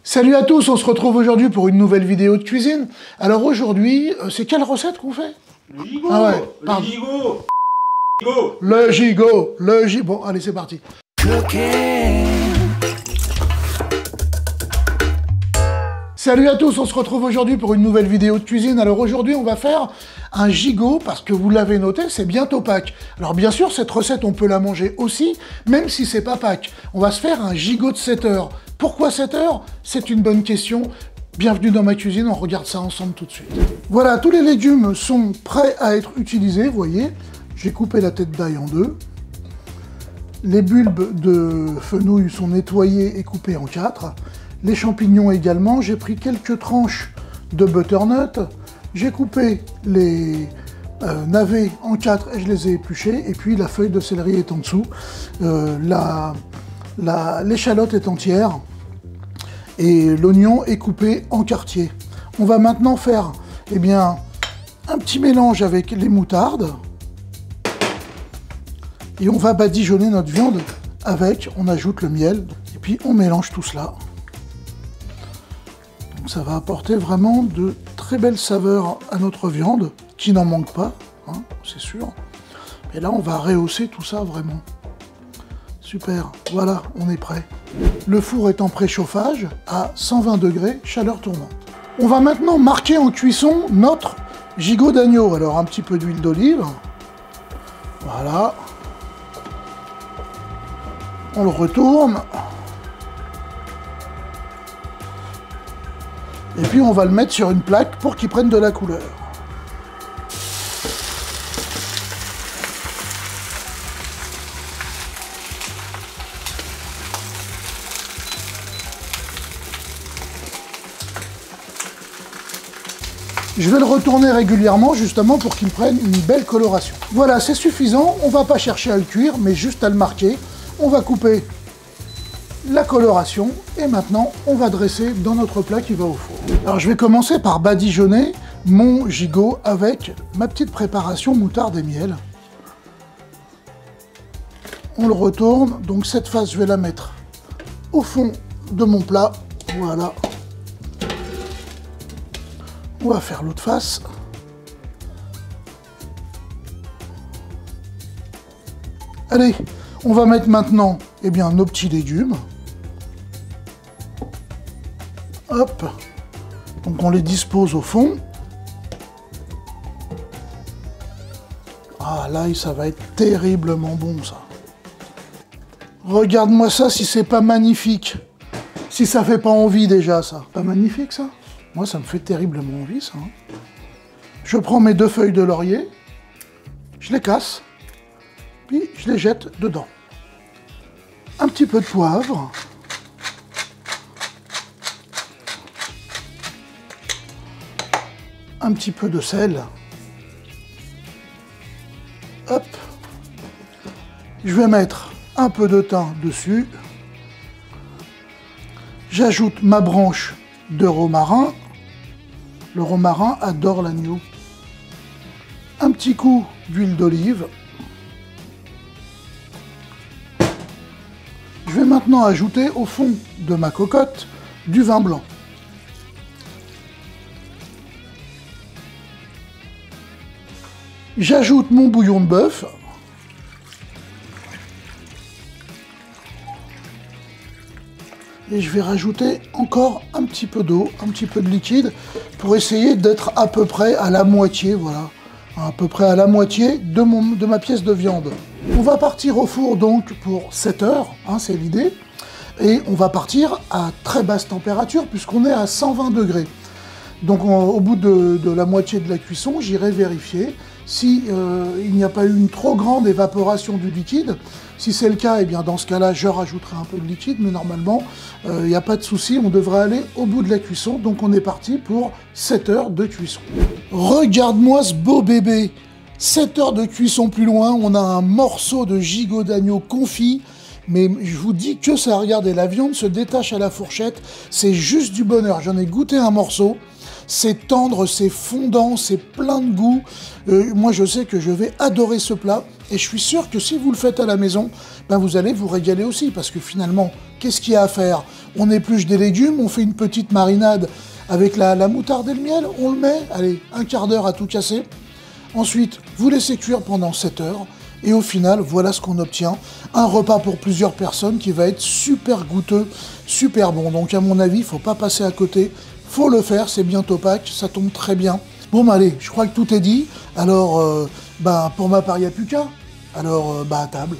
Salut à tous, on se retrouve aujourd'hui pour une nouvelle vidéo de cuisine. Alors aujourd'hui, c'est quelle recette qu'on fait? Le gigot. Ah ouais, pardon. Le gigot. Bon, allez, c'est parti. Salut à tous, on se retrouve aujourd'hui pour une nouvelle vidéo de cuisine. Alors aujourd'hui, on va faire un gigot, parce que vous l'avez noté, c'est bientôt Pâques. Alors bien sûr, cette recette, on peut la manger aussi, même si c'est pas Pâques. On va se faire un gigot de 7 heures. Pourquoi 7 heures? C'est une bonne question. Bienvenue dans ma cuisine, on regarde ça ensemble tout de suite. Voilà, tous les légumes sont prêts à être utilisés, vous voyez. J'ai coupé la tête d'ail en deux. Les bulbes de fenouil sont nettoyés et coupés en 4. Les champignons également. J'ai pris quelques tranches de butternut. J'ai coupé les navets en 4 et je les ai épluchés. Et puis la feuille de céleri est en dessous. L'échalote est entière. Et l'oignon est coupé en quartiers. On va maintenant faire un petit mélange avec les moutardes. Et on va badigeonner notre viande avec, on ajoute le miel. Et puis on mélange tout cela. Donc ça va apporter vraiment de très belles saveurs à notre viande, qui n'en manque pas, hein, c'est sûr. Et là on va rehausser tout ça vraiment. Super, voilà, on est prêt. Le four est en préchauffage à 120 degrés, chaleur tournante. On va maintenant marquer en cuisson notre gigot d'agneau. Alors un petit peu d'huile d'olive. Voilà. On le retourne. Et puis on va le mettre sur une plaque pour qu'il prenne de la couleur. Je vais le retourner régulièrement, justement, pour qu'il prenne une belle coloration. Voilà, c'est suffisant. On ne va pas chercher à le cuire, mais juste à le marquer. On va couper la coloration. Et maintenant, on va dresser dans notre plat qui va au four. Alors, je vais commencer par badigeonner mon gigot avec ma petite préparation moutarde et miel. On le retourne. Donc, cette face, je vais la mettre au fond de mon plat. Voilà. On va faire l'autre face. Allez, on va mettre maintenant nos petits légumes. Hop. Donc on les dispose au fond. Ah là, ça va être terriblement bon ça. Regarde-moi ça si c'est pas magnifique. Si ça fait pas envie déjà ça. Pas magnifique ça? Moi, ça me fait terriblement envie, ça. Je prends mes 2 feuilles de laurier, je les casse, puis je les jette dedans. Un petit peu de poivre. Un petit peu de sel. Hop. Je vais mettre un peu de thym dessus. J'ajoute ma branche de romarin. Le romarin adore l'agneau. Un petit coup d'huile d'olive. Je vais maintenant ajouter au fond de ma cocotte du vin blanc. J'ajoute mon bouillon de bœuf. Et je vais rajouter encore un petit peu d'eau, un petit peu de liquide, pour essayer d'être à peu près à la moitié, voilà. À peu près à la moitié de ma pièce de viande. On va partir au four donc pour 7 heures, hein, c'est l'idée. Et on va partir à très basse température, puisqu'on est à 120 degrés. Donc au bout de la moitié de la cuisson, j'irai vérifier si il n'y a pas eu une trop grande évaporation du liquide. Si c'est le cas, dans ce cas-là, je rajouterai un peu de liquide, mais normalement, il n'y a pas de souci, on devrait aller au bout de la cuisson. Donc on est parti pour 7 heures de cuisson. Regarde-moi ce beau bébé! 7 heures de cuisson plus loin, on a un morceau de gigot d'agneau confit mais je vous dis que ça, regardez, la viande se détache à la fourchette, c'est juste du bonheur. J'en ai goûté un morceau, c'est tendre, c'est fondant, c'est plein de goût. Moi, je sais que je vais adorer ce plat, et je suis sûr que si vous le faites à la maison, ben vous allez vous régaler aussi, parce que finalement, qu'est-ce qu'il y a à faire? On épluche des légumes, on fait une petite marinade avec la moutarde et le miel, on le met, allez, un quart d'heure à tout casser. Ensuite, vous laissez cuire pendant 7 heures, et au final, voilà ce qu'on obtient. Un repas pour plusieurs personnes qui va être super goûteux, super bon. Donc à mon avis, il ne faut pas passer à côté, faut le faire, c'est bientôt Pâques, ça tombe très bien. Bon bah allez, je crois que tout est dit, alors pour ma part, il n'y a plus qu'à. Alors à table.